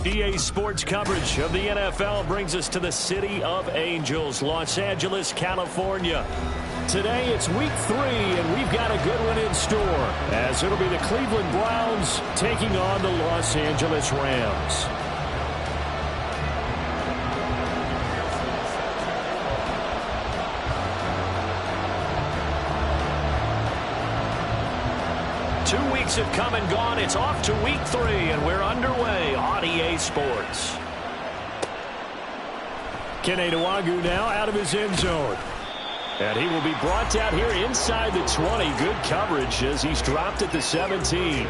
EA Sports coverage of the NFL brings us to the City of Angels, Los Angeles, California. Today it's week 3, and we've got a good one in store, as it'll be the Cleveland Browns taking on the Los Angeles Rams. Have come and gone. It's off to week 3, and we're underway on EA Sports. Kene Nwangwu now out of his end zone. And he will be brought down here inside the 20. Good coverage as he's dropped at the 17.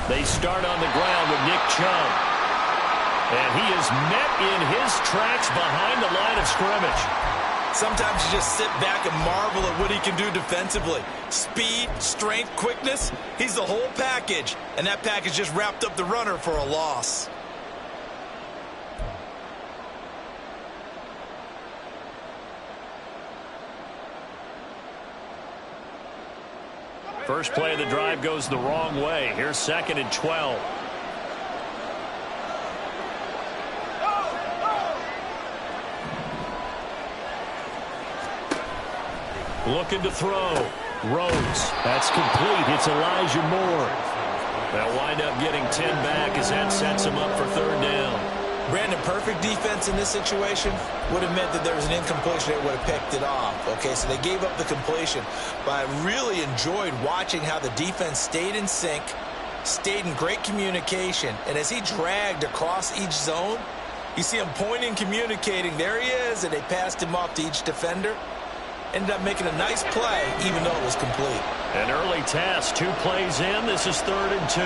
They start on the ground with Nick Chubb. And he is met in his tracks behind the line of scrimmage. Sometimes you just sit back and marvel at what he can do defensively. Speed, strength, quickness, he's the whole package. And that package just wrapped up the runner for a loss. First play of the drive goes the wrong way. Here's 2nd and 12. Looking to throw. Rhodes. That's complete. It's Elijah Moore. They'll wind up getting 10 back as that sets him up for 3rd down. Brandon, perfect defense in this situation would have meant that there was an incompletion. They would have picked it off. Okay, so they gave up the completion. But I really enjoyed watching how the defense stayed in sync, stayed in great communication. And as he dragged across each zone, you see him pointing, communicating. There he is, and they passed him off to each defender. Ended up making a nice play, even though it was complete. An early task, 2 plays in. This is 3rd and 2.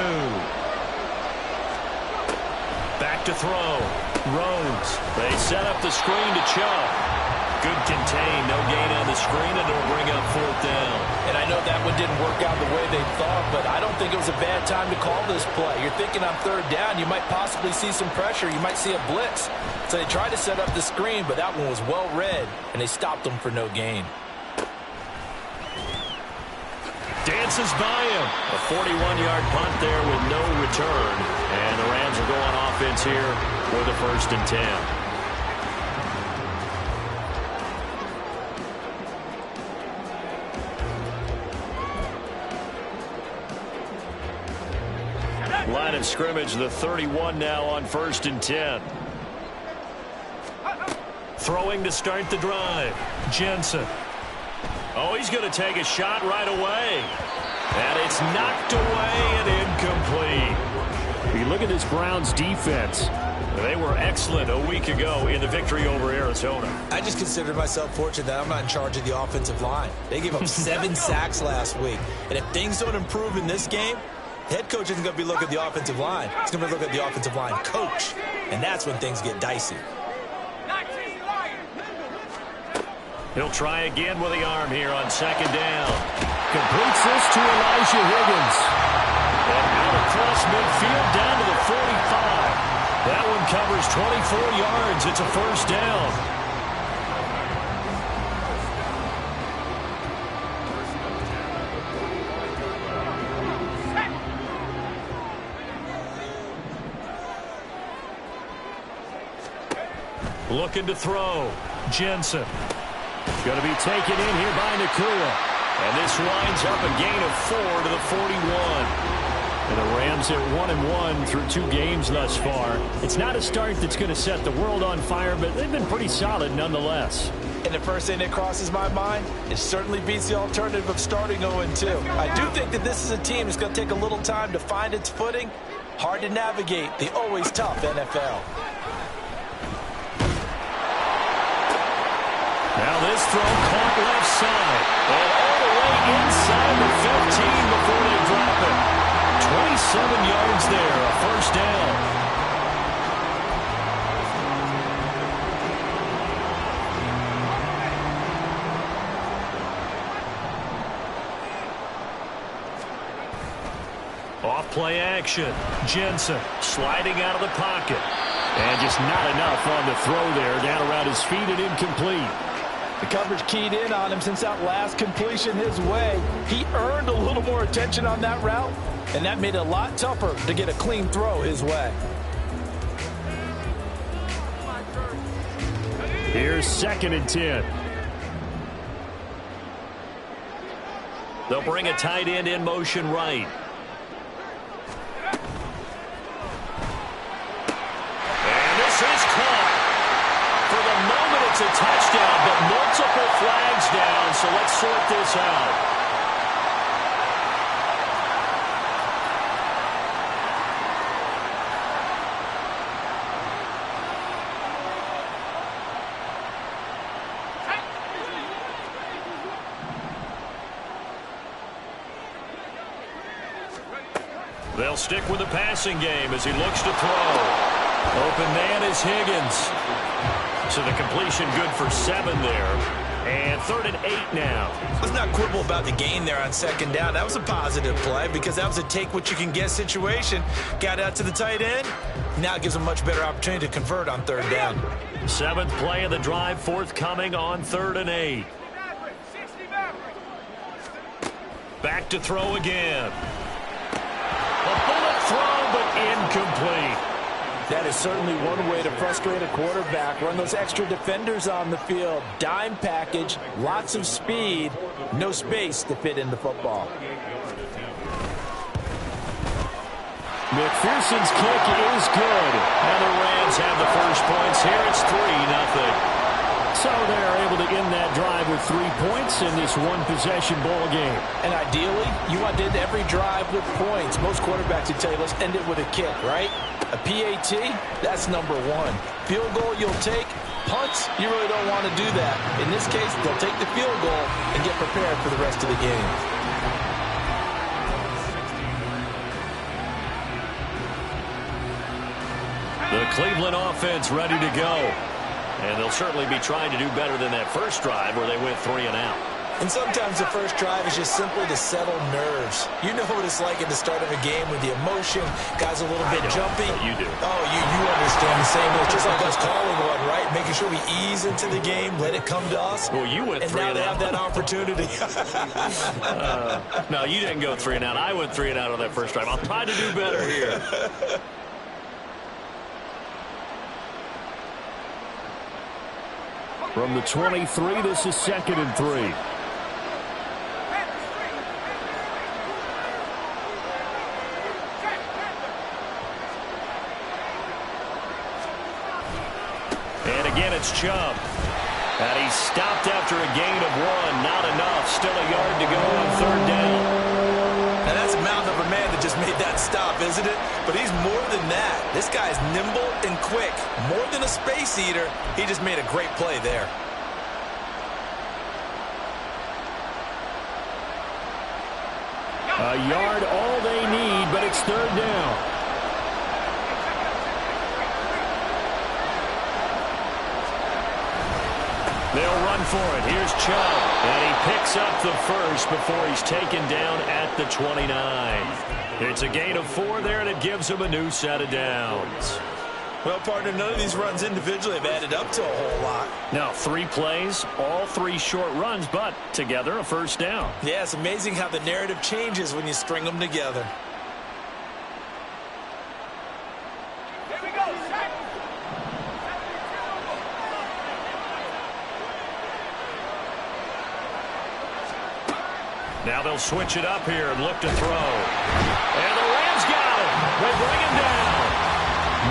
Back to throw. Rhodes. They set up the screen to Chubb. Good contain. No gain on the screen, and it'll bring up 4th down. And I know that one didn't work out the way they thought, but I don't think it was a bad time to call this play. You're thinking on 3rd down, you might possibly see some pressure. You might see a blitz. So they tried to set up the screen, but that one was well read, and they stopped them for no gain. Dances by him. A 41-yard punt there with no return. And the Rams will go on offense here for the 1st and 10. Line of scrimmage, the 31 now on 1st and 10. Throwing to start the drive. Jensen. Oh, he's going to take a shot right away. And it's knocked away and incomplete. You look at this Browns defense. They were excellent a week ago in the victory over Arizona. I just consider myself fortunate that I'm not in charge of the offensive line. They gave up 7 sacks last week. And if things don't improve in this game, head coach isn't going to be looking at the offensive line. He's going to be looking at the offensive line coach. And that's when things get dicey. He'll try again with the arm here on 2nd down. Completes this to Elijah Higgins. And out across midfield down to the 45. That one covers 24 yards. It's a 1st down. Looking to throw. Jensen. Going to be taken in here by Nakua. And this winds up a gain of 4 to the 41. And the Rams at 1-1 through 2 games thus far. It's not a start that's going to set the world on fire, but they've been pretty solid nonetheless. And the first thing that crosses my mind, it certainly beats the alternative of starting 0-2. I do think that this is a team that's going to take a little time to find its footing. Hard to navigate the always tough NFL. Now this throw caught left side. And all the way inside the 15 before they drop it. 27 yards there, a 1st down. Off play action. Jensen sliding out of the pocket. And just not enough on the throw there. Down around his feet and incomplete. The coverage keyed in on him since that last completion his way. He earned a little more attention on that route, and that made it a lot tougher to get a clean throw his way. Here's 2nd and 10. They'll bring a tight end in motion right. And this is caught. For the moment, it's a touchdown, but multiple flags down, so let's sort this out. They'll stick with the passing game as he looks to throw. Open man is Higgins. So the completion good for 7 there. And 3rd and 8 now. Let's not quibble about the gain there on 2nd down. That was a positive play because that was a take-what-you-can-get situation. Got out to the tight end. Now it gives a much better opportunity to convert on 3rd down. 7th play of the drive, forthcoming on 3rd and 8. Back to throw again. A bullet throw, but incomplete. That is certainly one way to frustrate a quarterback. Run those extra defenders on the field. Dime package, lots of speed, no space to fit in the football. McPherson's kick is good. And the Rams have the first points here. It's 3-0. So they're able to end that drive with 3 points in this one-possession ball game. And ideally, you want to end every drive with points. Most quarterbacks would tell you, let's end it with a kick, right? A PAT, that's number 1. Field goal you'll take. Punts, you really don't want to do that. In this case, they'll take the field goal and get prepared for the rest of the game. The Cleveland offense ready to go. And they'll certainly be trying to do better than that first drive where they went 3 and out. And sometimes the first drive is just simply to settle nerves. You know what it's like at the start of a game with the emotion, guys a little bit jumpy. You do. Oh, you understand the same way. It's just like us calling one, right? Making sure we ease into the game, let it come to us. Well, you went 3 and out. And now they have that opportunity. No, you didn't go 3 and out. I went 3 and out on that first drive. I'll try to do better here. From the 23, this is 2nd and 3. And again, it's Chubb. And he's stopped after a gain of 1. Not enough. Still a yard to go on 3rd down. Now, that's a mountain of a man that just made that stop, isn't it? But he's more than that. This guy's nimble and quick. More than a space eater. He just made a great play there. A yard, all they need, but it's 3rd down. They'll run for it. Here's Chubb. And he picks up the first before he's taken down at the 29. It's a gain of 4 there, and it gives him a new set of downs. Well, partner, none of these runs individually have added up to a whole lot. Now, 3 plays, all 3 short runs, but together a first down. Yeah, it's amazing how the narrative changes when you string them together. Here we go, set. Now they'll switch it up here and look to throw. And the Rams got it. They bring him down.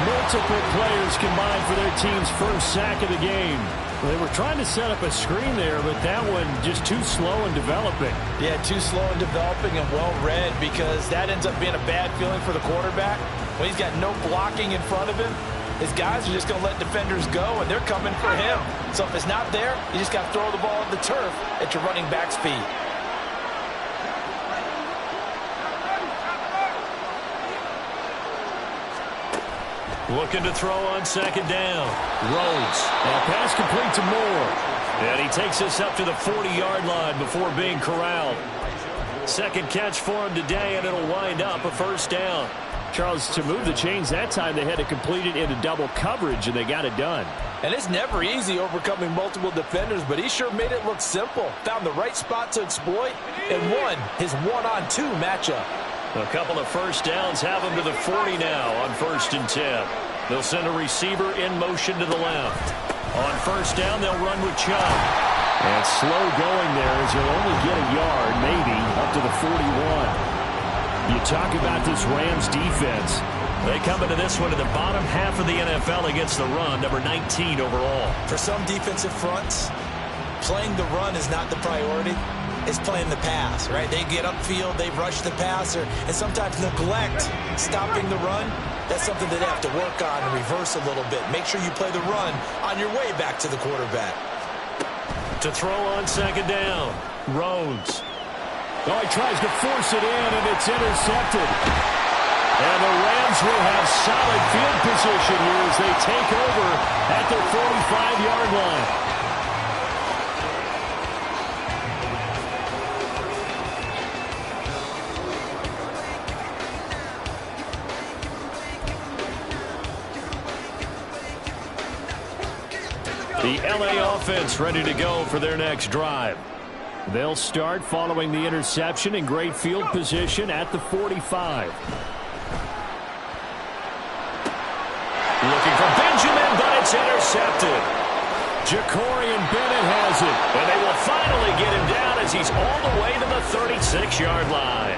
Multiple players combined for their team's first sack of the game. They were trying to set up a screen there, but that one just too slow in developing. Yeah, too slow in developing and well read, because that ends up being a bad feeling for the quarterback. When he's got no blocking in front of him, his guys are just going to let defenders go, and they're coming for him. So if it's not there, you just got to throw the ball at the turf at your running back's feet. Looking to throw on 2nd down. Rhodes. And a pass complete to Moore. And he takes us up to the 40-yard line before being corralled. Second catch for him today, and it'll wind up a first down. Charles, to move the chains that time, they had to complete it into double coverage, and they got it done. And it's never easy overcoming multiple defenders, but he sure made it look simple. Found the right spot to exploit and won his one-on-two matchup. A couple of first downs have him to the 40 now on 1st and 10. They'll send a receiver in motion to the left. On first down, they'll run with Chubb. And slow going there as he'll only get a yard, maybe, up to the 41. You talk about this Rams defense. They come into this one in the bottom half of the NFL against the run, number 19 overall. For some defensive fronts, playing the run is not the priority. It's playing the pass, right? They get upfield, they rush the passer, and sometimes neglect stopping the run. That's something that they have to work on and reverse a little bit. Make sure you play the run on your way back to the quarterback. To throw on second down, Rhodes. Oh, he tries to force it in, and it's intercepted. And the Rams will have solid field position here as they take over at their 45-yard line. The LA offense ready to go for their next drive. They'll start following the interception in great field position at the 45. Looking for Benjamin, but it's intercepted. Jacorian Bennett has it, and they will finally get him down as he's all the way to the 36-yard line.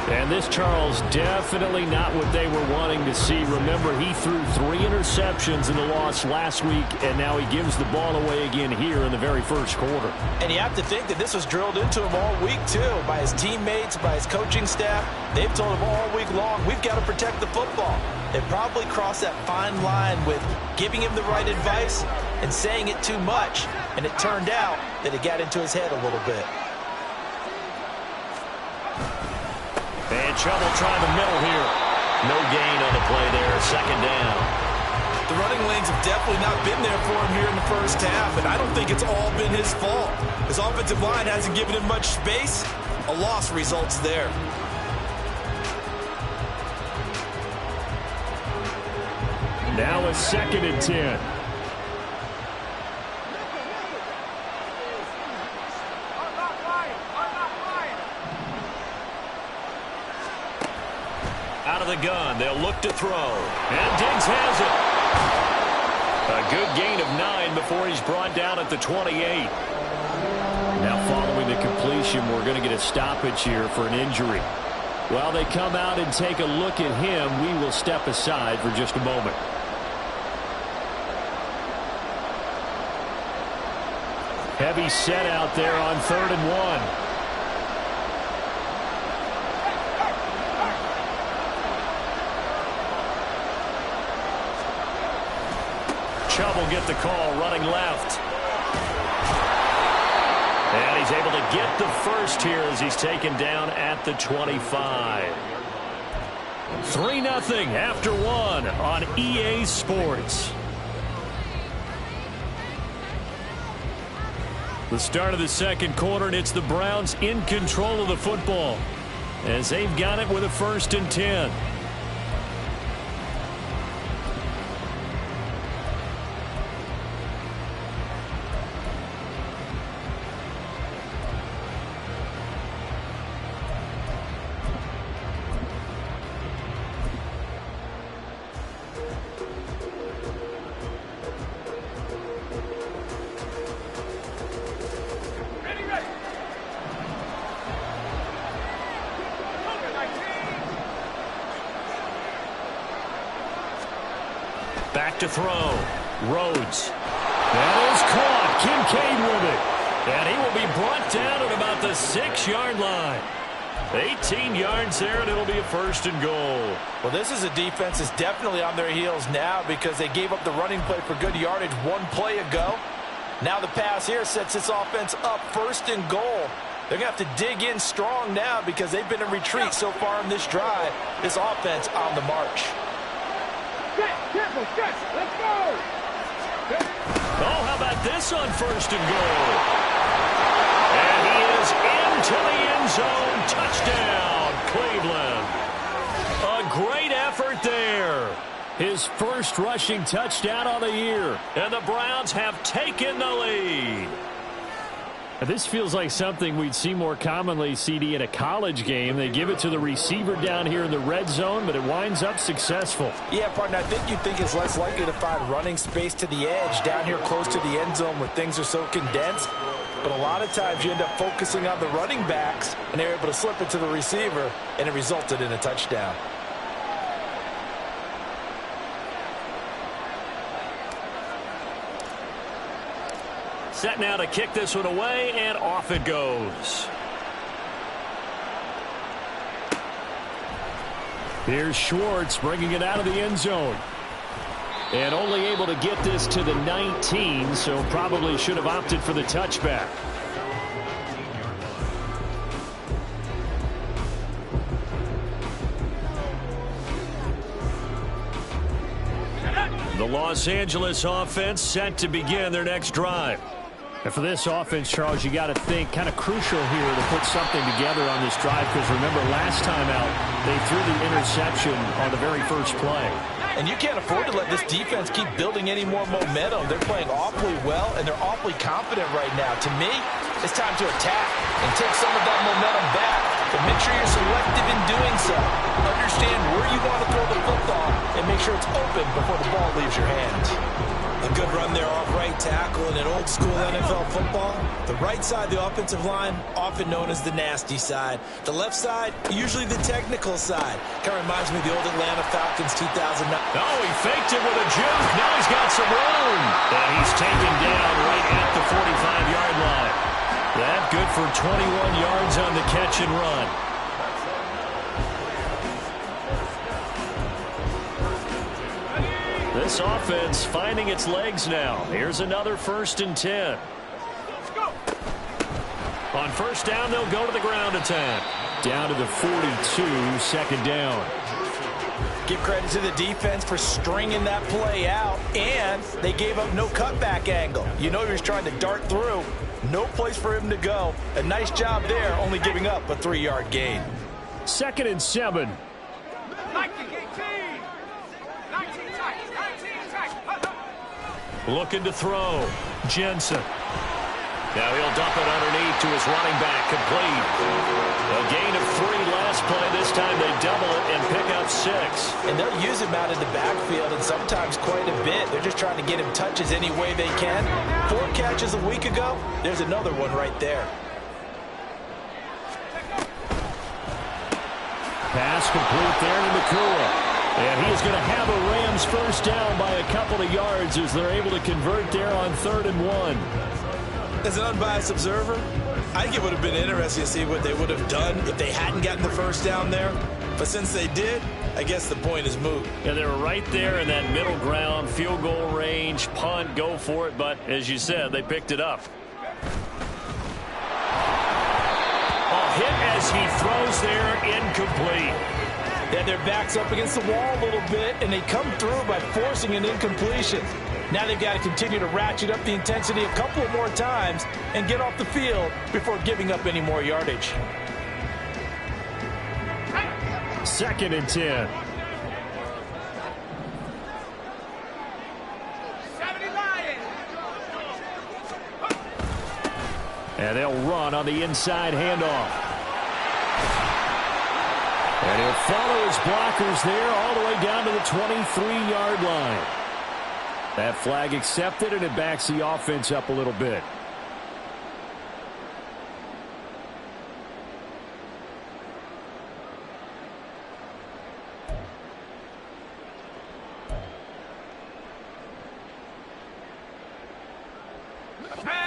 And this, Charles, definitely not what they were wanting to see. Remember, he threw 3 interceptions in the loss last week, and now he gives the ball away again here in the very first quarter. And you have to think that this was drilled into him all week, too, by his teammates, by his coaching staff. They've told him all week long, we've got to protect the football. They probably crossed that fine line with giving him the right advice and saying it too much, and it turned out that it got into his head a little bit. And Chubb will try the middle here. No gain on the play there, second down. The running lanes have definitely not been there for him here in the first half, and I don't think it's all been his fault. His offensive line hasn't given him much space. A loss results there. Now a 2nd and 10. Out of the gun, they'll look to throw. And Diggs has it. A good gain of 9 before he's brought down at the 28. Now following the completion, we're going to get a stoppage here for an injury. While they come out and take a look at him, we will step aside for just a moment. Heavy set out there on 3rd and 1. Chubb will get the call running left. And he's able to get the first here as he's taken down at the 25. 3-0 after 1 on EA Sports. The start of the second quarter, and it's the Browns in control of the football as they've got it with a 1st and 10. Back to throw. Rhodes. That is caught. Kincaid with it. And he will be brought down at about the 6-yard line. 18 yards there, and it'll be a 1st and goal. Well, this is a defense that's definitely on their heels now because they gave up the running play for good yardage 1 play ago. Now the pass here sets this offense up 1st and goal. They're going to have to dig in strong now because they've been in retreat so far in this drive. This offense on the march. Careful, stretch, let's go! Oh, how about this on 1st and goal? And he is in to the end zone. Touchdown, Cleveland. A great effort there. His first rushing touchdown on the year. And the Browns have taken the lead. This feels like something we'd see more commonly, CD, in a college game. They give it to the receiver down here in the red zone, but it winds up successful. Yeah, partner, I think you think it's less likely to find running space to the edge down here close to the end zone where things are so condensed. But a lot of times you end up focusing on the running backs, and they're able to slip it to the receiver, and it resulted in a touchdown. Set now to kick this one away, and off it goes. Here's Schwartz bringing it out of the end zone. And only able to get this to the 19, so probably should have opted for the touchback. The Los Angeles offense set to begin their next drive. And for this offense, Charles, you got to think kind of crucial here to put something together on this drive, because remember last time out they threw the interception on the very first play. And you can't afford to let this defense keep building any more momentum. They're playing awfully well, and they're awfully confident right now. To me, it's time to attack and take some of that momentum back, but make sure you're selective in doing so. Understand where you want to throw the football and make sure it's open before the ball leaves your hands. A good run there off right tackle in an old-school NFL football. The right side, the offensive line, often known as the nasty side. The left side, usually the technical side. Kind of reminds me of the old Atlanta Falcons 2009. Oh, he faked it with a juke. Now he's got some room. And he's taken down right at the 45-yard line. That good for 21 yards on the catch and run. This offense finding its legs now. Here's another 1st and 10. On first down, they'll go to the ground attack. Down to the 42, second down. Give credit to the defense for stringing that play out, and they gave up no cutback angle. You know he was trying to dart through. No place for him to go. A nice job there, only giving up a 3-yard gain. 2nd and 7. Looking to throw. Jensen. Now he'll dump it underneath to his running back. Complete. A gain of 3 last play. This time they double it and pick up 6. And they'll use him out in the backfield, and sometimes quite a bit. They're just trying to get him touches any way they can. 4 catches a week ago. There's another one right there. Pass complete there to Nakua. And he's going to have a Rams first down by a couple of yards as they're able to convert there on 3rd and 1. As an unbiased observer, I think it would have been interesting to see what they would have done if they hadn't gotten the first down there. But since they did, I guess the point is moot. Yeah, they were right there in that middle ground, field goal range, punt, go for it. But as you said, they picked it up. A hit as he throws there, incomplete. Yeah, their back's up against the wall a little bit, and they come through by forcing an incompletion. Now they've got to continue to ratchet up the intensity a couple more times and get off the field before giving up any more yardage. 2nd and 10. And they'll run on the inside handoff. And he'll follow his blockers there all the way down to the 23-yard line. That flag accepted, and it backs the offense up a little bit.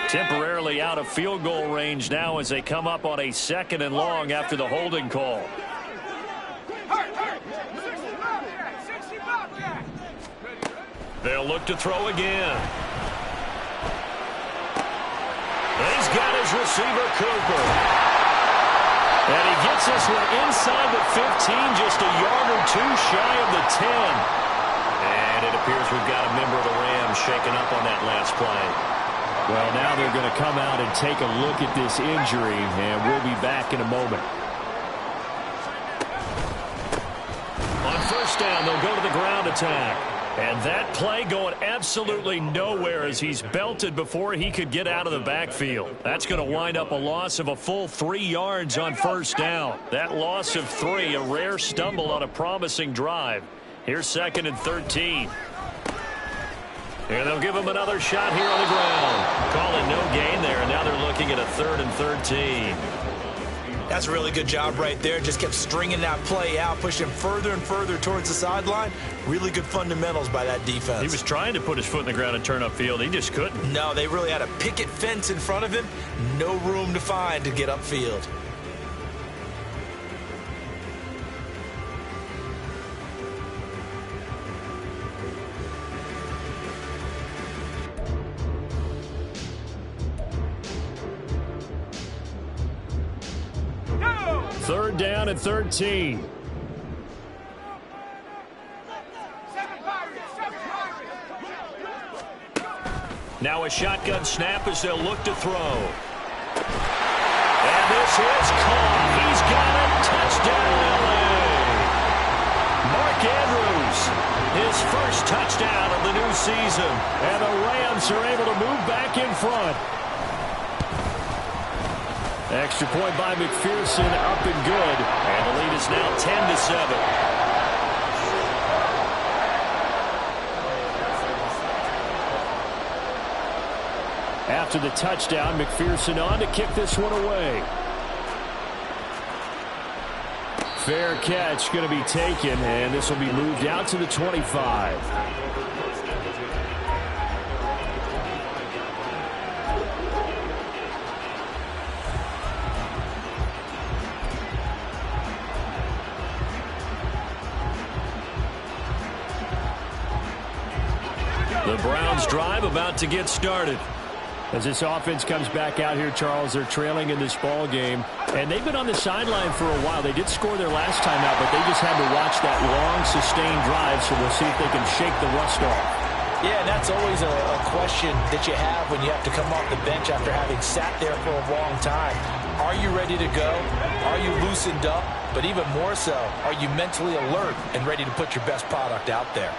Temporarily out of field goal range now as they come up on a 2nd and long after the holding call. They'll look to throw again. He's got his receiver, Cooper. And he gets this one inside the 15, just a yard or 2 shy of the 10. And it appears we've got a member of the Rams shaken up on that last play. Well, now they're going to come out and take a look at this injury, and we'll be back in a moment. On first down, they'll go to the ground attack. And that play going absolutely nowhere as he's belted before he could get out of the backfield. That's going to wind up a loss of a full 3 yards on first down. That loss of 3, a rare stumble on a promising drive. Here's 2nd and 13. And they'll give him another shot here on the ground. Call it no gain there, and now they're looking at a 3rd and 13. That's a really good job right there. Just kept stringing that play out, pushing him further and further towards the sideline. Really good fundamentals by that defense. He was trying to put his foot in the ground and turn upfield. He just couldn't. No, they really had a picket fence in front of him. No room to find to get upfield. Third down and 13. Now a shotgun snap as they'll look to throw. And this is caught. He's got it. Touchdown, L.A. Mark Andrews, his first touchdown of the new season. And the Rams are able to move back in front. Extra point by McPherson, up and good. And the lead is now 10-7. After the touchdown, McPherson on to kick this one away. Fair catch going to be taken, and this will be moved out to the 25. The Browns drive about to get started. As this offense comes back out here, Charles, they're trailing in this ball game. And they've been on the sideline for a while. They did score their last time out, but they just had to watch that long, sustained drive, so we'll see if they can shake the rust off. Yeah, and that's always a question that you have when you have to come off the bench after having sat there for a long time. Are you ready to go? Are you loosened up? But even more so, are you mentally alert and ready to put your best product out there?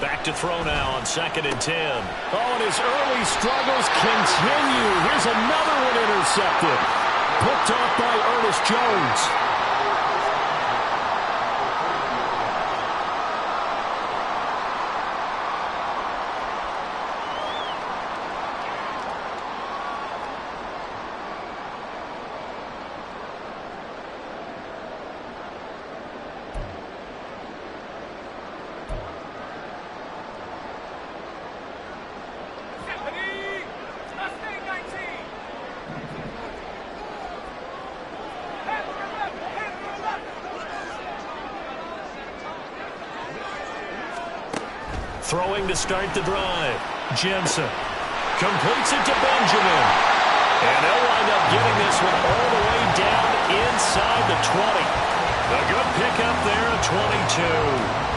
Back to throw now on 2nd and 10. Oh, and his early struggles continue. Here's another one intercepted. Picked off by Ernest Jones. Throwing to start the drive. Jensen completes it to Benjamin. And they'll wind up getting this one all the way down inside the 20. A good pickup there at 22.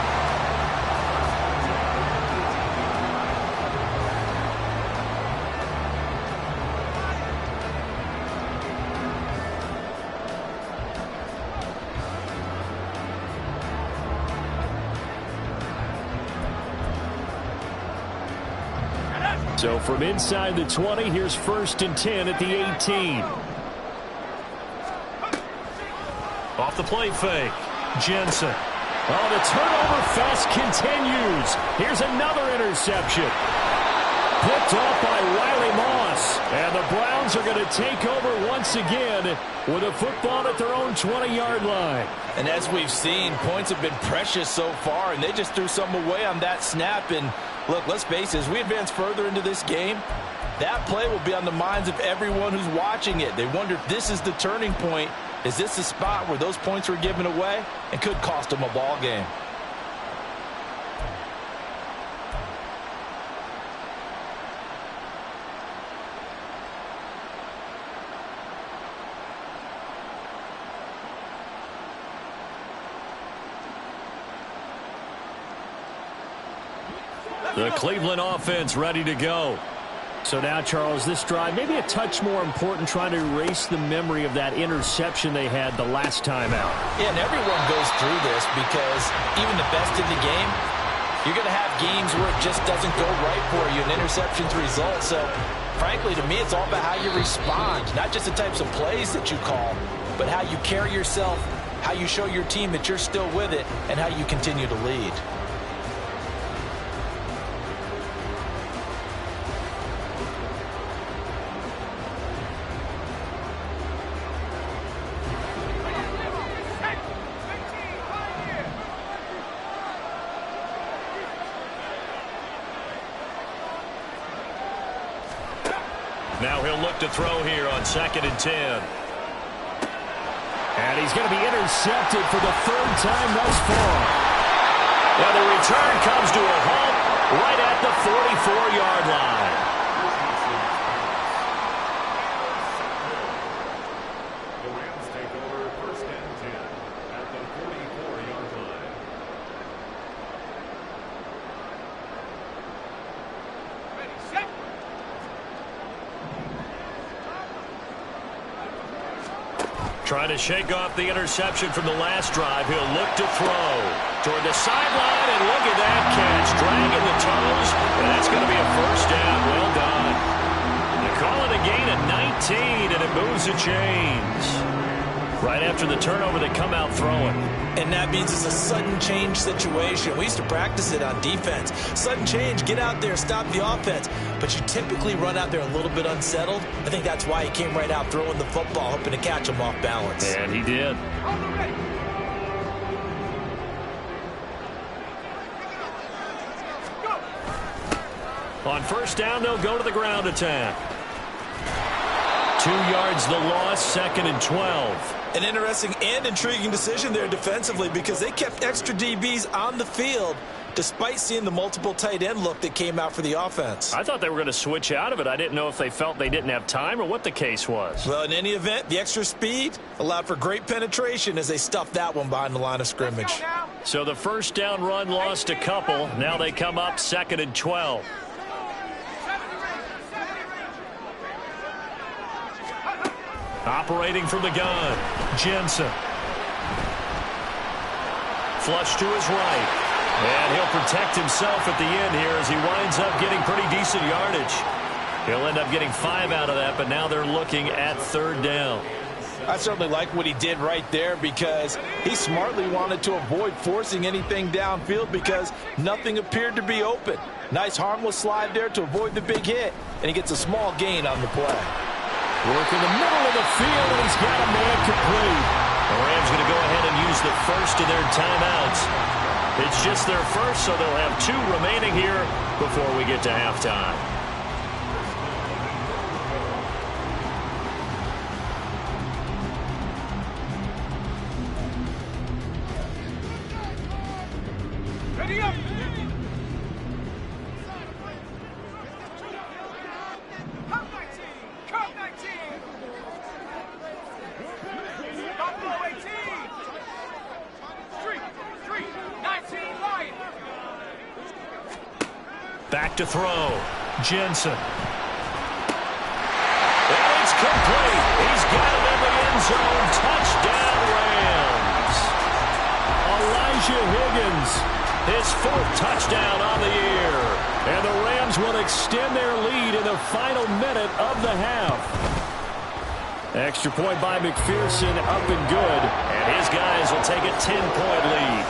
So from inside the 20, here's 1st and 10 at the 18. Off the play fake. Jensen. Oh, the turnover fest continues. Here's another interception. Picked off by Riley Moss. And the Browns are going to take over once again with a football at their own 20-yard line. And as we've seen, points have been precious so far, and they just threw some away on that snap. And look, let's face it, as we advance further into this game, that play will be on the minds of everyone who's watching it. They wonder if this is the turning point. Is this the spot where those points were given away and could cost them a ball game? The Cleveland offense ready to go. So now, Charles, this drive maybe a touch more important, trying to erase the memory of that interception they had the last time out. Yeah, and everyone goes through this because even the best in the game, you're going to have games where it just doesn't go right for you, and interceptions result. So, frankly, to me, it's all about how you respond, not just the types of plays that you call, but how you carry yourself, how you show your team that you're still with it, and how you continue to lead. Now he'll look to throw here on 2nd and 10. And he's going to be intercepted for the 3rd time thus far. Well, the return comes to a halt right at the 44-yard line. The Rams take over 1st and 10 at the 44-yard line. Ready, set. Trying to shake off the interception from the last drive. He'll look to throw toward the sideline, and look at that catch. Dragging the toes, and that's going to be a 1st down. Well done. They call it a gain of 19, and it moves the chains. Right after the turnover, they come out throwing. And that means it's a sudden change situation. We used to practice it on defense. Sudden change, get out there, stop the offense. But you typically run out there a little bit unsettled. I think that's why he came right out throwing the football, hoping to catch him off balance. And he did. On 1st down, they'll go to the ground attack. 2 yards the loss, 2nd and 12. An interesting and intriguing decision there defensively because they kept extra DBs on the field despite seeing the multiple tight end look that came out for the offense. I thought they were going to switch out of it. I didn't know if they felt they didn't have time or what the case was. Well, in any event, the extra speed allowed for great penetration as they stuffed that one behind the line of scrimmage. So the 1st down run lost a couple. Now they come up 2nd and 12. Operating from the gun, Jensen. Flush to his right. And he'll protect himself at the end here as he winds up getting pretty decent yardage. He'll end up getting 5 out of that, but now they're looking at 3rd down. I certainly like what he did right there because he smartly wanted to avoid forcing anything downfield because nothing appeared to be open. Nice harmless slide there to avoid the big hit, and he gets a small gain on the play. Work in the middle of the field, and he's got a man complete. The Rams going to go ahead and use the first of their timeouts. It's just their first, so they'll have 2 remaining here before we get to halftime. Ready up. Come 19. Come 19. Buffalo 18. Street. 19 Lions. Back to throw. Jensen. And it's complete. He's got it in the end zone. Touchdown, Rams. Elijah Higgins, His 4th touchdown on the year. and the Rams will extend their lead in the final minute of the half. Extra point by McPherson, up and good. And his guys will take a 10-point lead.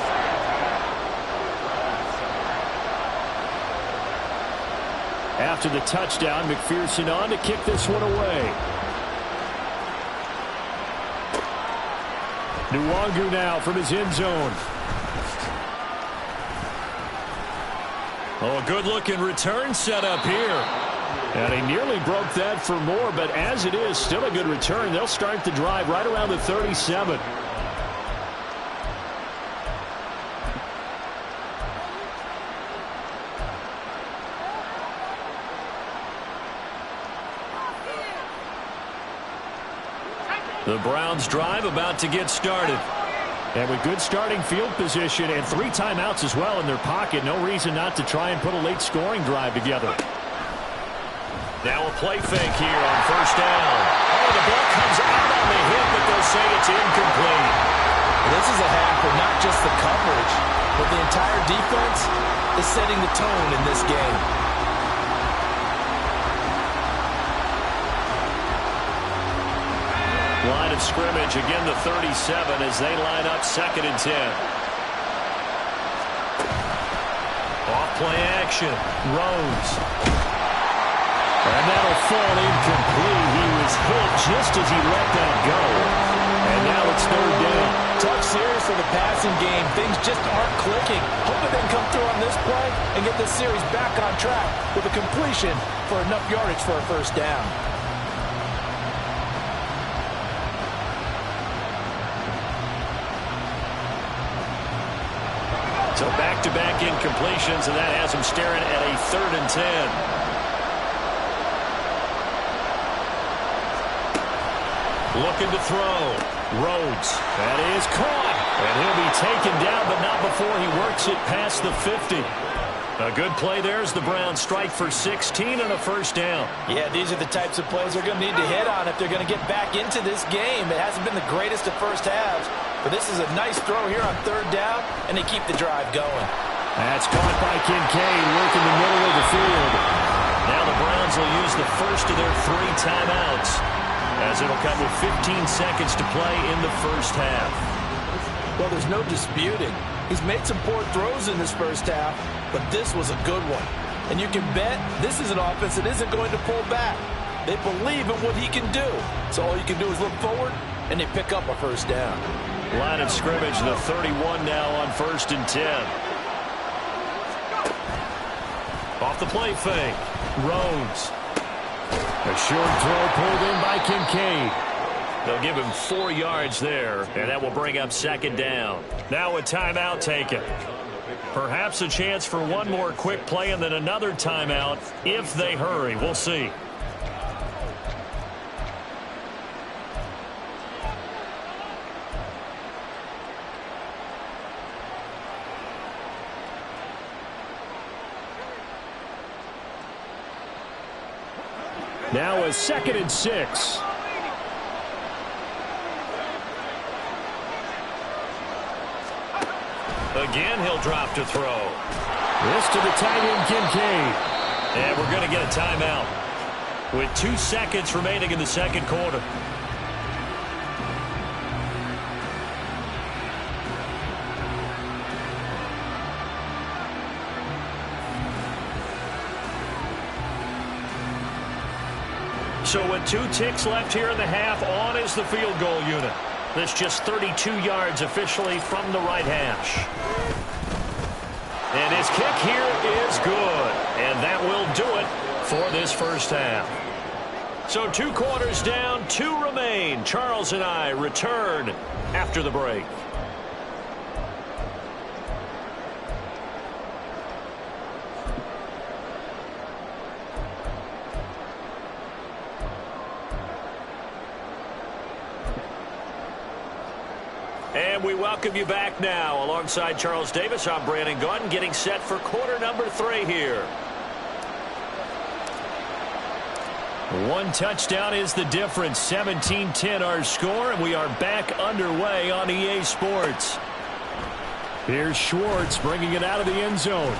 After the touchdown, McPherson on to kick this one away. Nwangu now from his end zone. Oh, a good-looking return set up here. And he nearly broke that for more, but as it is, still a good return. They'll start the drive right around the 37. The Browns drive about to get started. And with good starting field position and 3 timeouts as well in their pocket, no reason not to try and put a late scoring drive together. Now a play fake here on first down. Oh, the ball comes out on the hit, but they'll say it's incomplete. This is a half for not just the coverage, but the entire defense is setting the tone in this game. Line of scrimmage, again the 37 as they line up 2nd and 10. Off play action, Rhodes. And that'll fall incomplete. He was hit just as he let that go. And now it's 3rd down. Tough series for the passing game. Things just aren't clicking. Hoping they can come through on this play and get this series back on track with a completion for enough yardage for a first down. So back-to-back incompletions, and that has him staring at a 3rd and 10. Looking to throw. Rhodes. That is caught. And he'll be taken down, but not before he works it past the 50. A good play there as the Browns strike for 16 and a first down. Yeah, these are the types of plays they're going to need to hit on if they're going to get back into this game. It hasn't been the greatest of first halves, but this is a nice throw here on 3rd down, and they keep the drive going. That's caught by Kincaid, working the middle of the field. Now the Browns will use the first of their 3 timeouts, as it'll come with 15 seconds to play in the first half. Well, there's no disputing. He's made some poor throws in this first half, but this was a good one. And you can bet this is an offense that isn't going to pull back. They believe in what he can do. So all you can do is look forward, and they pick up a first down. Line of scrimmage, the 31 now on 1st and 10. Off the play fake. Rhodes. A short throw pulled in by Kincaid. They'll give him 4 yards there, and that will bring up 2nd down. Now a timeout taken. Perhaps a chance for one more quick play and then another timeout if they hurry. We'll see. Now a 2nd and 6. Again, he'll drop to throw. This to the tight end, Kincaid. And we're going to get a timeout with 2 seconds remaining in the 2nd quarter. So with 2 ticks left here in the half, on is the field goal unit. This just 32 yards officially from the right hash. And his kick here is good. And that will do it for this first half. So 2 quarters down, 2 remain. Charles and I return after the break. And we welcome you back now. Alongside Charles Davis, I'm Brandon Gaudin, getting set for quarter number 3 here. 1 touchdown is the difference. 17-10 our score, and we are back underway on EA Sports. Here's Schwartz bringing it out of the end zone.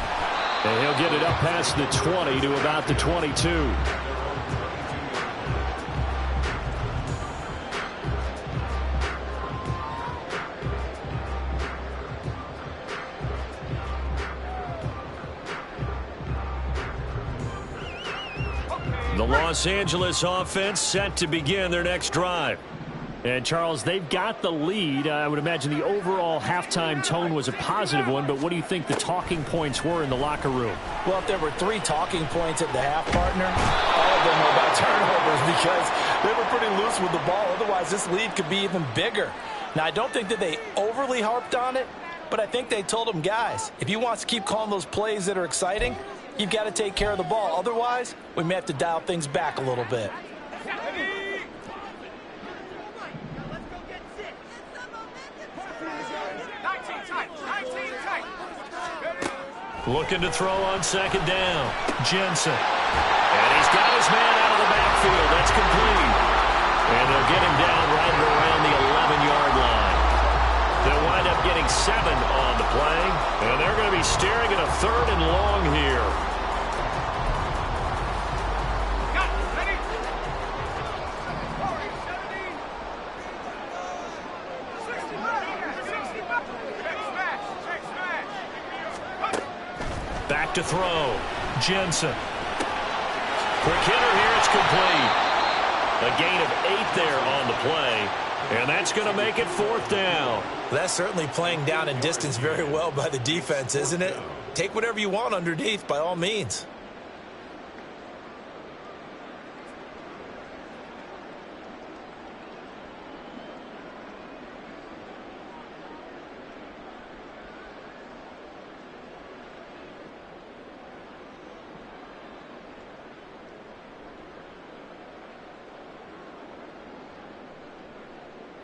And he'll get it up past the 20 to about the 22. The Los Angeles offense set to begin their next drive. And, Charles, they've got the lead. I would imagine the overall halftime tone was a positive one, but what do you think the talking points were in the locker room? Well, if there were 3 talking points at the half, partner, all of them were about turnovers because they were pretty loose with the ball. Otherwise, this lead could be even bigger. Now, I don't think that they overly harped on it, but I think they told them, guys, if you want to keep calling those plays that are exciting, you've got to take care of the ball. Otherwise, we may have to dial things back a little bit. Looking to throw on second down. Jensen. And he's got his man out of the backfield. That's complete. And they'll get him down right around the 11-yard line. They'll wind up getting 7 on the play. And they're going to be staring at a 3rd and long here. Got it. Ready? 40, 17. 65. Check smash. Check smash. Back to throw. Jensen. Quick hitter here. It's complete. A gain of 8 there on the play. And that's going to make it 4th down. That's certainly playing down and distance very well by the defense, isn't it? Take whatever you want underneath, by all means.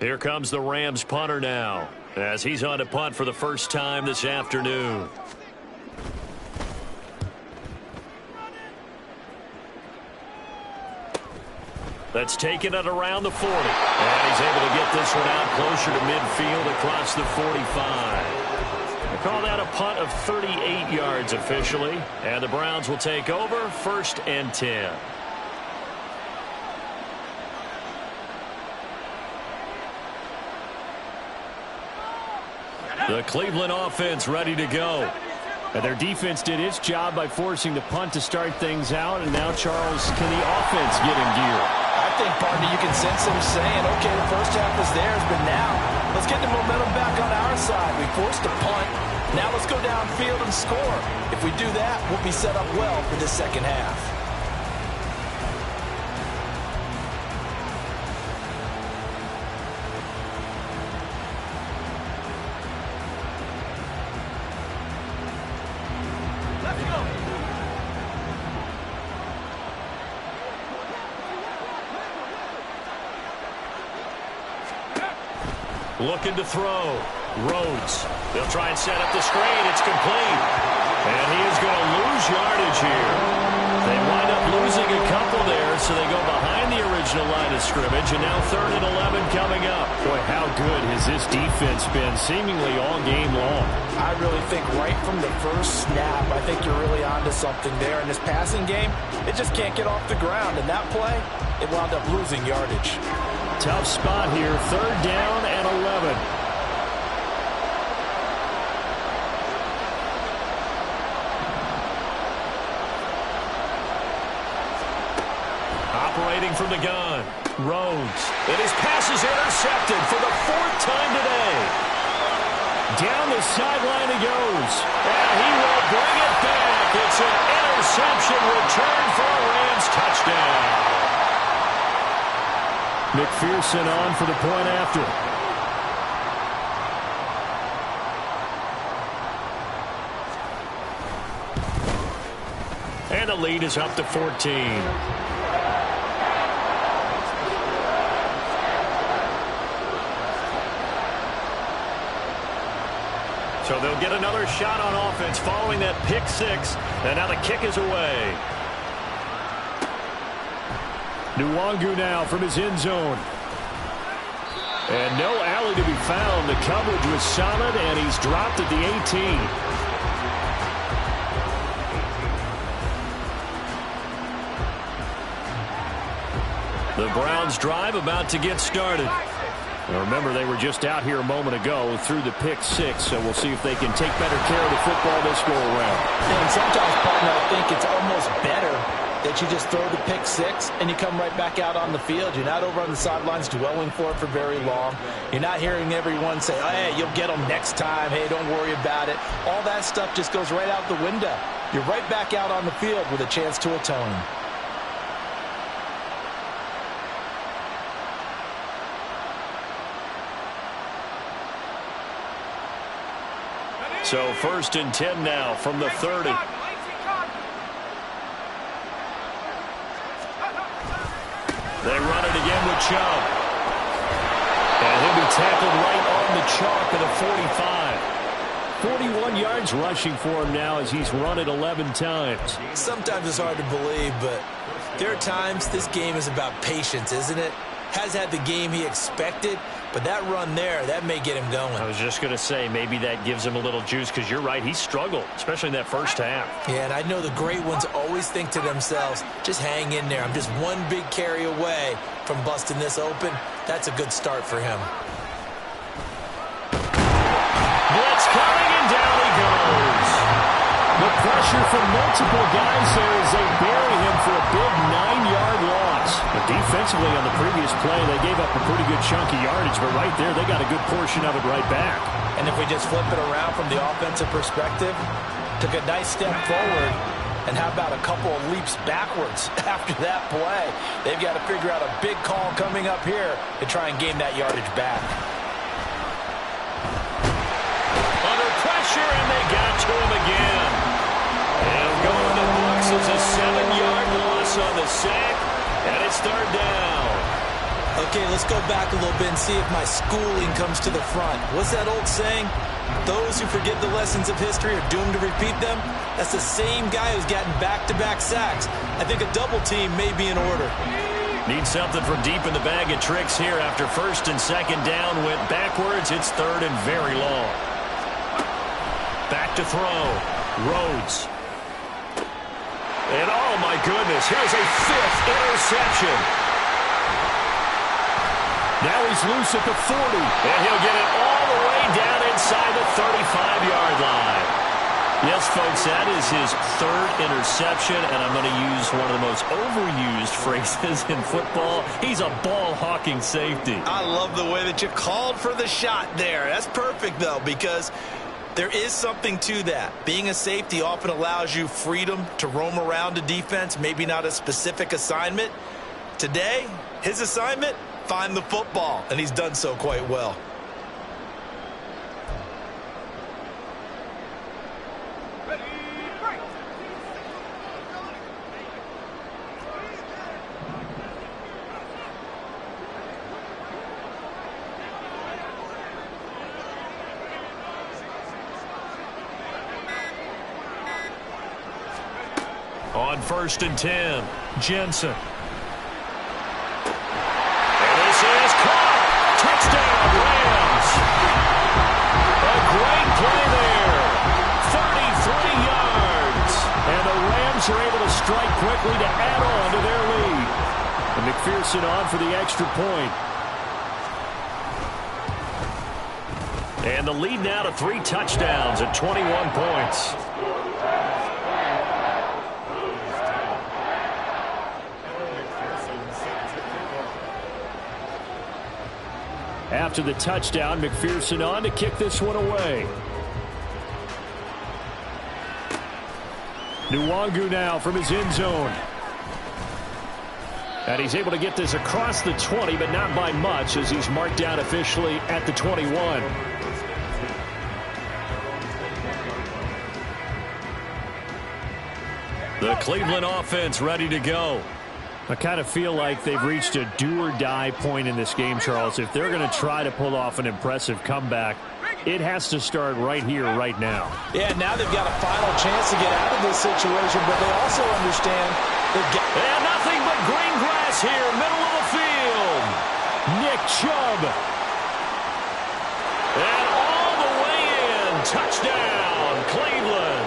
Here comes the Rams punter now, as he's on to punt for the first time this afternoon. That's taken it around the 40. And he's able to get this one out closer to midfield across the 45. They call that a punt of 38 yards officially. And the Browns will take over 1st and 10. The Cleveland offense ready to go. And their defense did its job by forcing the punt to start things out. And now, Charles, can the offense get in gear? I think, partner, you can sense them saying, okay, the first half was theirs, but now let's get the momentum back on our side. We forced a punt. Now let's go downfield and score. If we do that, we'll be set up well for this second half. Looking to throw. Rhodes. They'll try and set up the screen. It's complete. And he is going to lose yardage here. They wind up losing a couple there, so they go behind the original line of scrimmage, and now 3rd and 11 coming up. Boy, how good has this defense been seemingly all game long? I really think right from the first snap, I think you're really onto something there. In this passing game, it just can't get off the ground. And that play, it wound up losing yardage. Tough spot here, 3rd down and 11. Operating from the gun. Rhodes. And his pass is intercepted for the 4th time today. Down the sideline he goes. And he will bring it back. It's an interception return for a Rams touchdown. McPherson on for the point after. And the lead is up to 14. So they'll get another shot on offense following that pick 6. And now the kick is away. Nwangu now from his end zone. And no alley to be found. The coverage was solid, and he's dropped at the 18. The Browns drive about to get started. Now remember, they were just out here a moment ago through the pick 6, so we'll see if they can take better care of the football this go around. And sometimes, partner, I think it's almost better that you just throw the pick 6 and you come right back out on the field. You're not over on the sidelines dwelling for it for very long. You're not hearing everyone say, oh, hey, you'll get them next time. Hey, don't worry about it. All that stuff just goes right out the window. You're right back out on the field with a chance to atone. So 1st and 10 now from the 30. They run it again with Chubb. And he'll be tackled right on the chalk of the 45. 41 yards rushing for him now as he's run it 11 times. Sometimes it's hard to believe, but there are times this game is about patience, isn't it? Has had the game he expected, but that run there, that may get him going. I was just going to say, maybe that gives him a little juice, because you're right, he struggled, especially in that first half. Yeah, and I know the great ones always think to themselves, just hang in there. I'm just one big carry away from busting this open. That's a good start for him. Blitz coming, and down he goes. The pressure from multiple guys there as they bury him for a big 9-yard loss. But defensively on the previous play, they gave up a pretty good chunk of yardage, but right there they got a good portion of it right back. And if we just flip it around from the offensive perspective, took a nice step forward, and how about a couple of leaps backwards after that play? They've got to figure out a big call coming up here to try and gain that yardage back. Under pressure, and they got to him again. And going to the books is a 7-yard loss on the sack, and it's third down. Okay, let's go back a little bit and see if my schooling comes to the front. What's that old saying? Those who forget the lessons of history are doomed to repeat them. That's the same guy who's gotten back-to-back sacks. I think a double team may be in order. Need something from deep in the bag of tricks here after first and second down went backwards. It's third and very long. Back to throw. Rhodes. And oh my goodness, here's a 5th interception. Now he's loose at the 40. And he'll get it all the way down inside the 35-yard line. Yes, folks, that is his 3rd interception, and I'm going to use one of the most overused phrases in football. He's a ball-hawking safety. I love the way that you called for the shot there. That's perfect, though, because there is something to that. Being a safety often allows you freedom to roam around a defense, maybe not a specific assignment. Today, his assignment, find the football, and he's done so quite well. Ready, break. On 1st and 10, Jensen. Is caught. Touchdown, Rams. A great play there. 33 yards. And the Rams are able to strike quickly to add on to their lead. And McPherson on for the extra point. And the lead now to 3 touchdowns at 21 points. After the touchdown, McPherson on to kick this one away. Nwangu now from his end zone. And he's able to get this across the 20, but not by much as he's marked down officially at the 21. The Cleveland offense ready to go. I kind of feel like they've reached a do-or-die point in this game, Charles. If they're going to try to pull off an impressive comeback, it has to start right here, right now. Yeah, now they've got a final chance to get out of this situation, but they also understand they've got... And nothing but green grass here, middle of the field. Nick Chubb. And all the way in. Touchdown, Cleveland.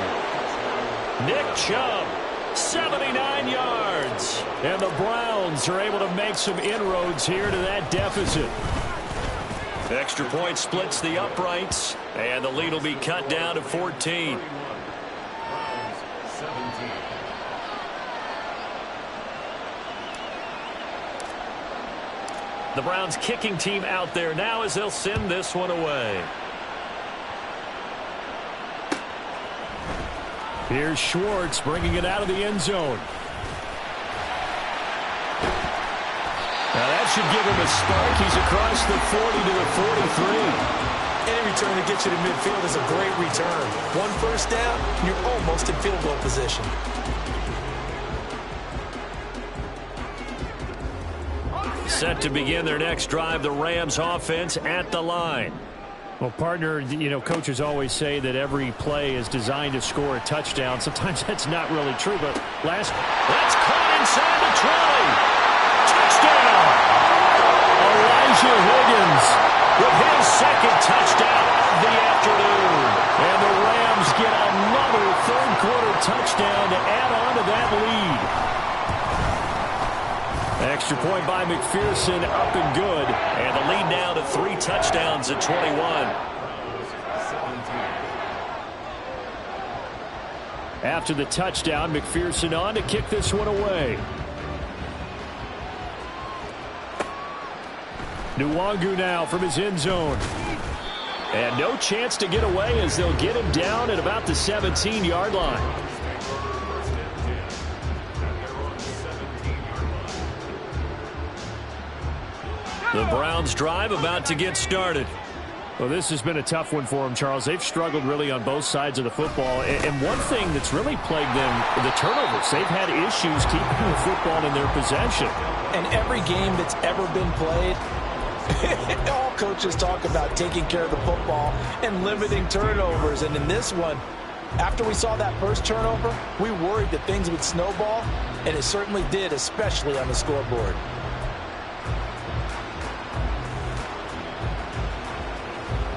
Nick Chubb. 79 yards. And the Browns are able to make some inroads here to that deficit. Extra point splits the uprights, and the lead will be cut down to 14. The Browns kicking team out there now as they'll send this one away. Here's Schwartz bringing it out of the end zone. Now that should give him a spark. He's across the 40 to the 43. Any return that gets you to midfield is a great return. 1 first down, you're almost in field goal position. Set to begin their next drive, the Rams offense at the line. Well, partner, you know, coaches always say that every play is designed to score a touchdown. Sometimes that's not really true, but that's caught inside the 20. Touchdown! Elijah Higgins with his second touchdown of the afternoon. And the Rams get another third-quarter touchdown to add on to that lead. Extra point by McPherson, up and good. And the lead now to 3 touchdowns at 21. After the touchdown, McPherson on to kick this one away. Nwangu now from his end zone. And no chance to get away as they'll get him down at about the 17-yard line. The Browns drive about to get started. Well, this has been a tough one for them, Charles. They've struggled really on both sides of the football. And one thing that's really plagued them, the turnovers. They've had issues keeping the football in their possession. And every game that's ever been played, all coaches talk about taking care of the football and limiting turnovers. And in this one, after we saw that first turnover, we worried that things would snowball, and it certainly did, especially on the scoreboard.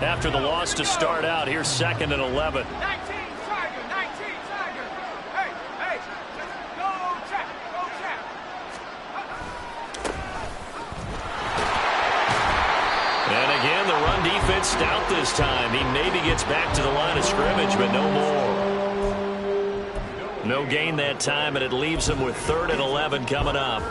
After the loss to start out, here's 2nd and 11. 19 Tiger, 19 Tiger. Hey, go check, go check. And again, the run defense stout this time. He maybe gets back to the line of scrimmage, but no more. No gain that time, and it leaves him with 3rd and 11 coming up.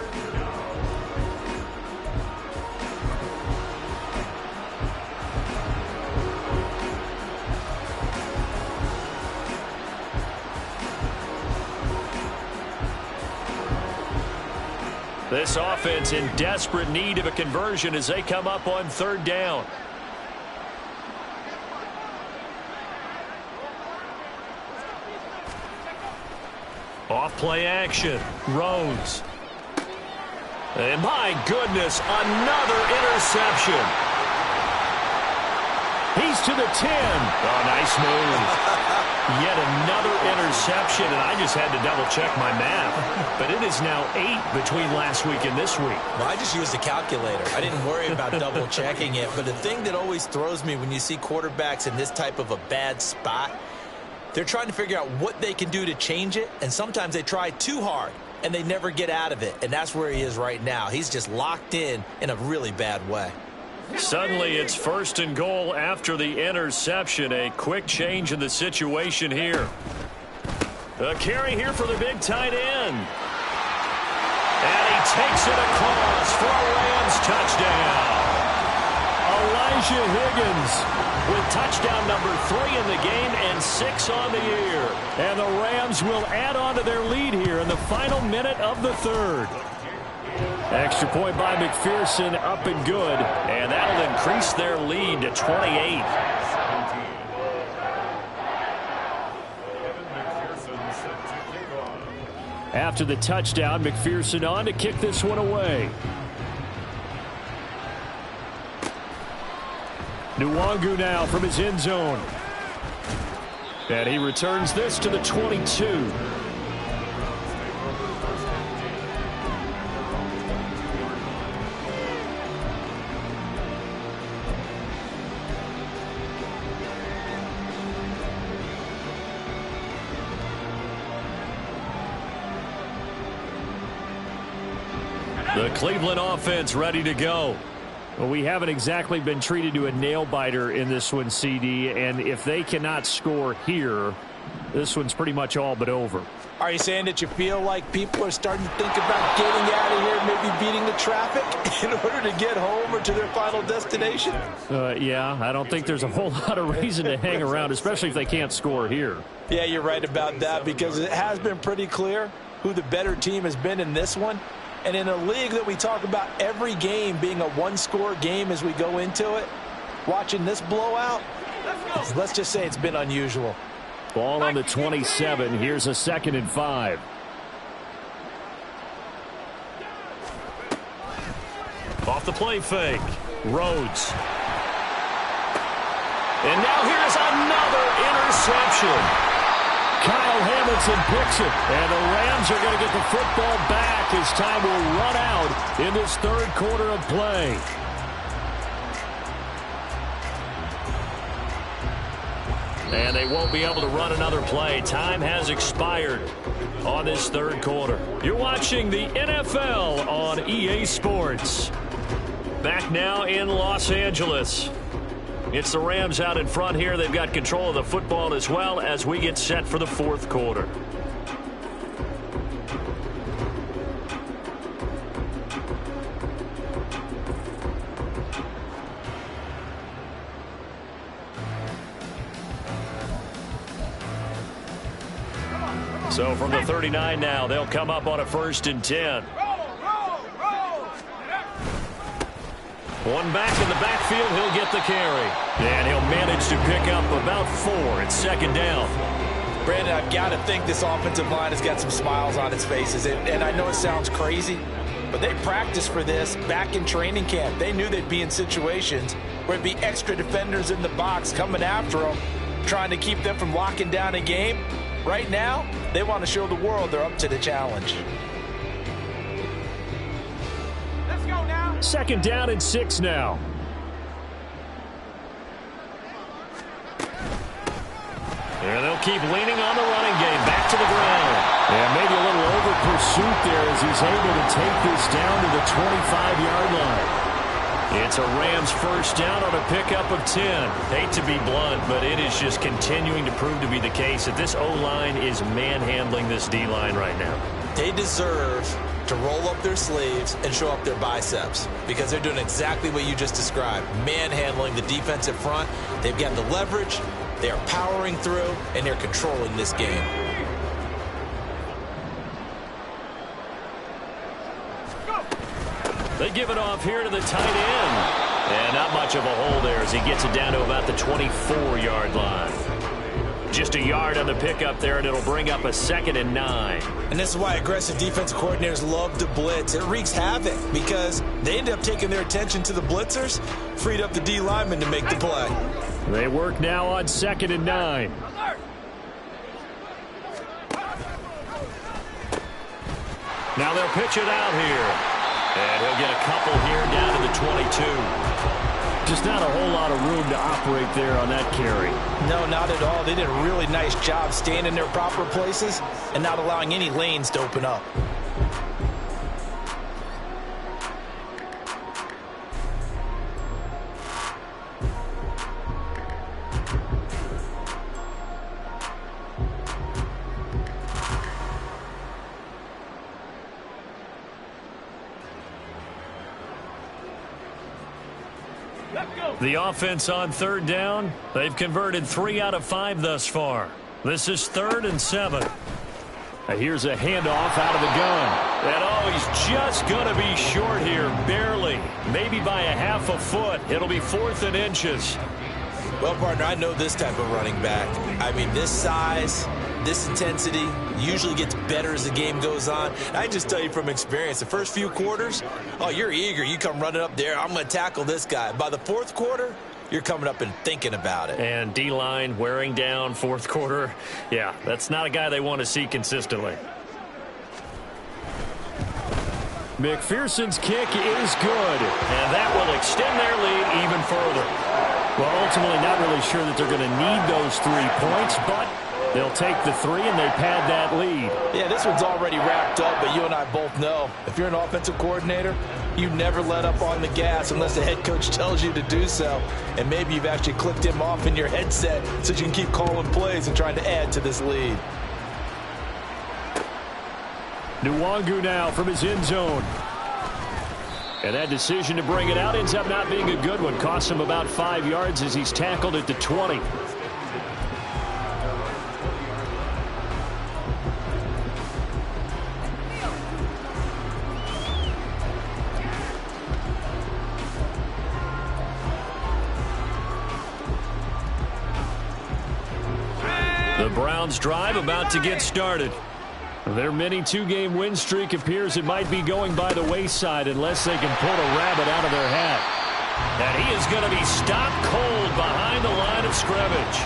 This offense in desperate need of a conversion as they come up on 3rd down. Off play action. Rhodes. And my goodness, another interception. He's to the 10. Oh, nice move. Yet another interception, and I just had to double-check my math. But it is now 8 between last week and this week. Well, I just used a calculator. I didn't worry about double-checking it. But the thing that always throws me when you see quarterbacks in this type of a bad spot, they're trying to figure out what they can do to change it, and sometimes they try too hard, and they never get out of it. And that's where he is right now. He's just locked in a really bad way. Suddenly, it's 1st and goal after the interception. A quick change in the situation here. A carry here for the big tight end. And he takes it across for a Rams touchdown. Elijah Higgins with touchdown number 3 in the game and 6 on the year. And the Rams will add on to their lead here in the final minute of the 3rd. Extra point by McPherson, up and good. And that'll increase their lead to 28. After the touchdown, McPherson on to kick this one away. Nwangu now from his end zone. And he returns this to the 22. The Cleveland offense ready to go. Well, we haven't exactly been treated to a nail-biter in this one, CD, and if they cannot score here, this one's pretty much all but over. Are you saying that you feel like people are starting to think about getting out of here, maybe beating the traffic in order to get home or to their final destination? Yeah, I don't think there's a whole lot of reason to hang around, especially if they can't score here. Yeah, you're right about that, because it has been pretty clear who the better team has been in this one. And in a league that we talk about every game being a one-score game as we go into it, watching this blowout, let's just say it's been unusual. Ball on the 27. Here's a 2nd and 5. Off the play fake. Rhodes. And now here's another interception. Kyle Hamilton picks it. And the Rams are going to get the football back as time will run out in this third quarter of play. And they won't be able to run another play. Time has expired on this third quarter. You're watching the NFL on EA Sports. Back now in Los Angeles. It's the Rams out in front here. They've got control of the football as well as we get set for the fourth quarter. So from the 39 now, they'll come up on a 1st and 10. One back in the backfield, he'll get the carry. And he'll manage to pick up about 4. It's 2nd down. Brandon, I've got to think this offensive line has got some smiles on its faces. And I know it sounds crazy, but they practiced for this back in training camp. They knew they'd be in situations where it'd be extra defenders in the box coming after them, trying to keep them from locking down a game. Right now, they want to show the world they're up to the challenge. 2nd down and 6 now. And they'll keep leaning on the running game. Back to the ground. And maybe a little over pursuit there as he's able to take this down to the 25-yard line. It's a Rams 1st down on a pickup of 10. Hate to be blunt, but it is just continuing to prove to be the case that this O-line is manhandling this D-line right now. They deserve to roll up their sleeves and show up their biceps because they're doing exactly what you just described, manhandling the defensive front. They've got the leverage, they are powering through, and they're controlling this game. They give it off here to the tight end. And not much of a hole there as he gets it down to about the 24-yard line. Just a yard on the pickup there, and it'll bring up a 2nd and 9. And this is why aggressive defensive coordinators love to blitz. It wreaks havoc because they end up taking their attention to the blitzers, freed up the D lineman to make the play. They work now on 2nd and 9. Now they'll pitch it out here. And he'll get a couple here down to the 22. Just not a whole lot of room to operate there on that carry. No, not at all. They did a really nice job staying in their proper places and not allowing any lanes to open up. The offense on 3rd down, they've converted 3 out of 5 thus far. This is 3rd and 7. Here's a handoff out of the gun. And oh, he's just going to be short here, barely. Maybe by a half a foot. It'll be 4th and inches. Well, partner, I know this type of running back. I mean, this size, this intensity usually gets better as the game goes on. I just tell you from experience, the first few quarters, oh, you're eager. You come running up there. I'm going to tackle this guy. By the 4th quarter, you're coming up and thinking about it. And D-line wearing down 4th quarter. Yeah, that's not a guy they want to see consistently. McPherson's kick is good, and that will extend their lead even further. Well, ultimately not really sure that they're going to need those 3 points, but they'll take the 3 and they pad that lead. Yeah, this one's already wrapped up, but you and I both know if you're an offensive coordinator, you never let up on the gas unless the head coach tells you to do so. And maybe you've actually clicked him off in your headset so you can keep calling plays and trying to add to this lead. Nwangu now from his end zone. And that decision to bring it out ends up not being a good one. Costs him about 5 yards as he's tackled at the 20. The Browns drive about to get started. Their mini 2-game win streak appears it might be going by the wayside unless they can pull a rabbit out of their hat. And he is going to be stopped cold behind the line of scrimmage.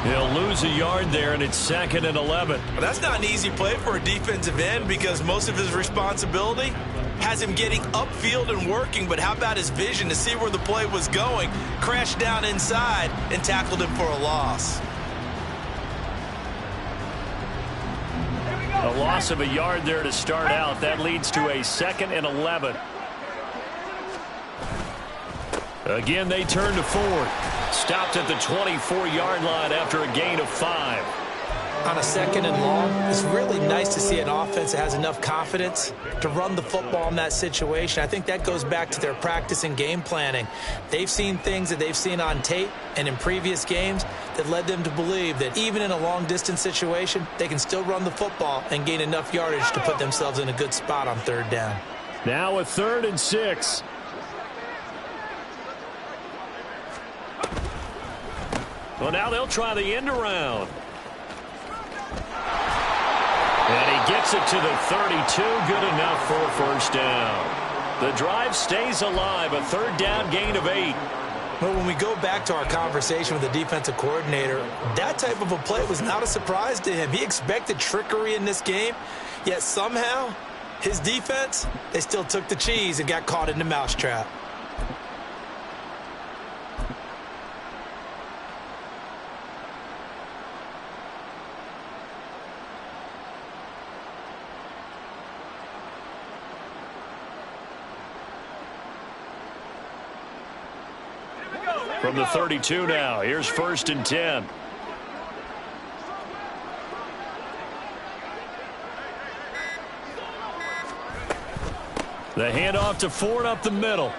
He'll lose a yard there, and it's 2nd and 11. Well, that's not an easy play for a defensive end because most of his responsibility has him getting upfield and working, but how about his vision to see where the play was going, crashed down inside, and tackled him for a loss. A loss of a yard there to start out. That leads to a 2nd and 11. Again, they turn to Ford. Stopped at the 24-yard line after a gain of 5. On a 2nd and long, it's really nice to see an offense that has enough confidence to run the football in that situation. I think that goes back to their practice and game planning. They've seen things that they've seen on tape and in previous games that led them to believe that even in a long-distance situation, they can still run the football and gain enough yardage to put themselves in a good spot on 3rd down. Now a 3rd and 6. Well, now they'll try the end around. And he gets it to the 32. Good enough for a 1st down. The drive stays alive. A 3rd down gain of 8. Well, when we go back to our conversation with the defensive coordinator, that type of a play was not a surprise to him. He expected trickery in this game, yet somehow his defense, they still took the cheese and got caught in the mousetrap. From the 32 now, here's 1st and 10. The handoff to Ford up the middle.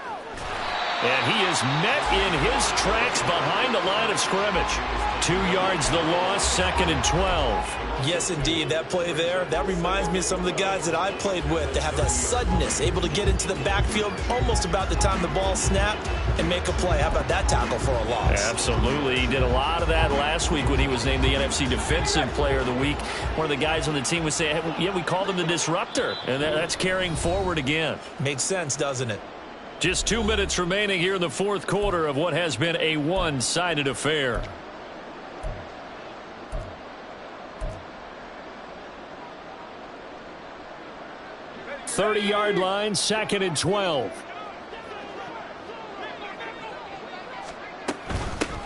And he is met in his tracks behind the line of scrimmage. 2 yards the loss, 2nd and 12. Yes, indeed. That play there, that reminds me of some of the guys that I played with that have that suddenness, able to get into the backfield almost about the time the ball snapped and make a play. How about that tackle for a loss? Absolutely. He did a lot of that last week when he was named the NFC Defensive Player of the Week. One of the guys on the team would say, hey, yeah, we called him the disruptor. And that's carrying forward again. Makes sense, doesn't it? Just 2 minutes remaining here in the 4th quarter of what has been a one-sided affair. .30-yard line, 2nd and 12.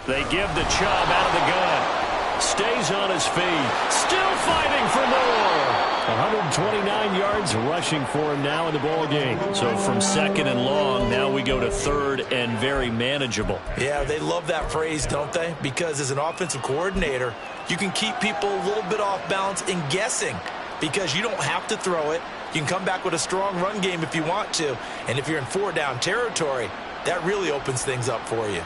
They give the Chubb out of the gun. Stays on his feet. Still fighting for more. 129 yards rushing for him now in the ball game. So from 2nd and long, now we go to 3rd and very manageable. Yeah, they love that phrase, don't they? Because as an offensive coordinator, you can keep people a little bit off balance and guessing because you don't have to throw it. You can come back with a strong run game if you want to. And if you're in 4-down territory, that really opens things up for you.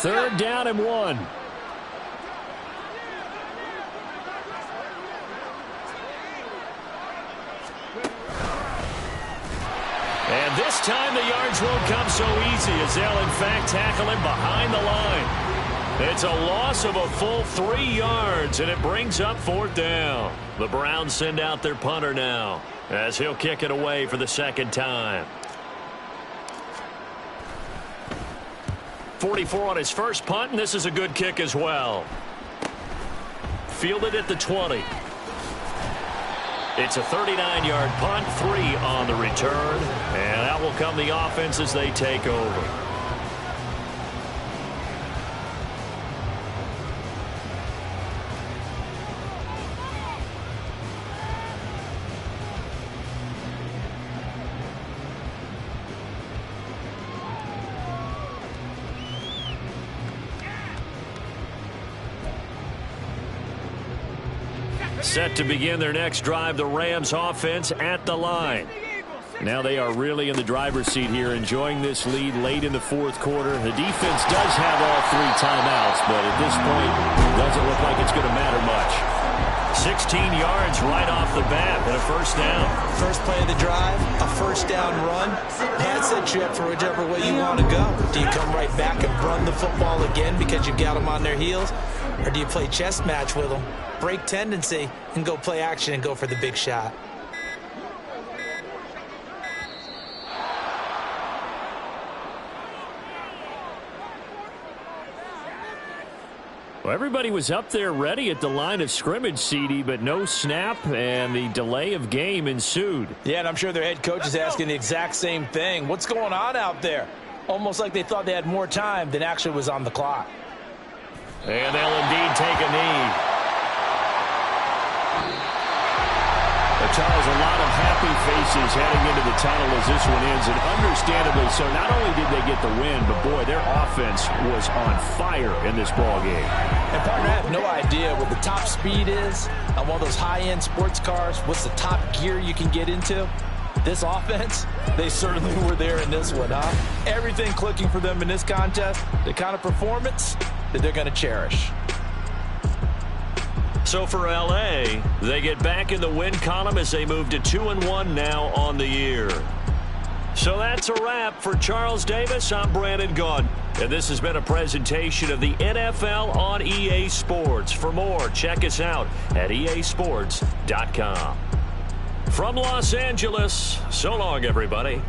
Third down and 1. And this time the yards won't come so easy as they'll in fact tackle him behind the line. It's a loss of a full 3 yards, and it brings up 4th down. The Browns send out their punter now as he'll kick it away for the 2nd time. 44 on his first punt, and this is a good kick as well. Fielded at the 20. It's a 39-yard punt, 3 on the return, and out will come the offense as they take over. Set to begin their next drive, the Rams offense at the line. Now they are really in the driver's seat here, enjoying this lead late in the 4th quarter. The defense does have all 3 timeouts, but at this point, it doesn't look like it's going to matter much. 16 yards right off the bat and a first down. First play of the drive, a first down run. That sets you up for whichever way you want to go. Do you come right back and run the football again because you've got them on their heels? Or do you play chess match with them, break tendency, and go play action and go for the big shot? Well, everybody was up there ready at the line of scrimmage, CD, but no snap, and the delay of game ensued. Yeah, and I'm sure their head coach is asking the exact same thing. What's going on out there? Almost like they thought they had more time than actually was on the clock. And they'll indeed take a knee. But Charles, a lot of happy faces heading into the tunnel as this one ends, and understandably so. Not only did they get the win, but boy, their offense was on fire in this ball game. And partner, I have no idea what the top speed is on one of those high-end sports cars. What's the top gear you can get into? This offense, they certainly were there in this one, huh? Everything clicking for them in this contest, the kind of performance that they're going to cherish. So for L.A., they get back in the win column as they move to 2-1 now on the year. So that's a wrap for Charles Davis. I'm Brandon Gaudin, and this has been a presentation of the NFL on EA Sports. For more, check us out at easports.com. From Los Angeles, so long, everybody.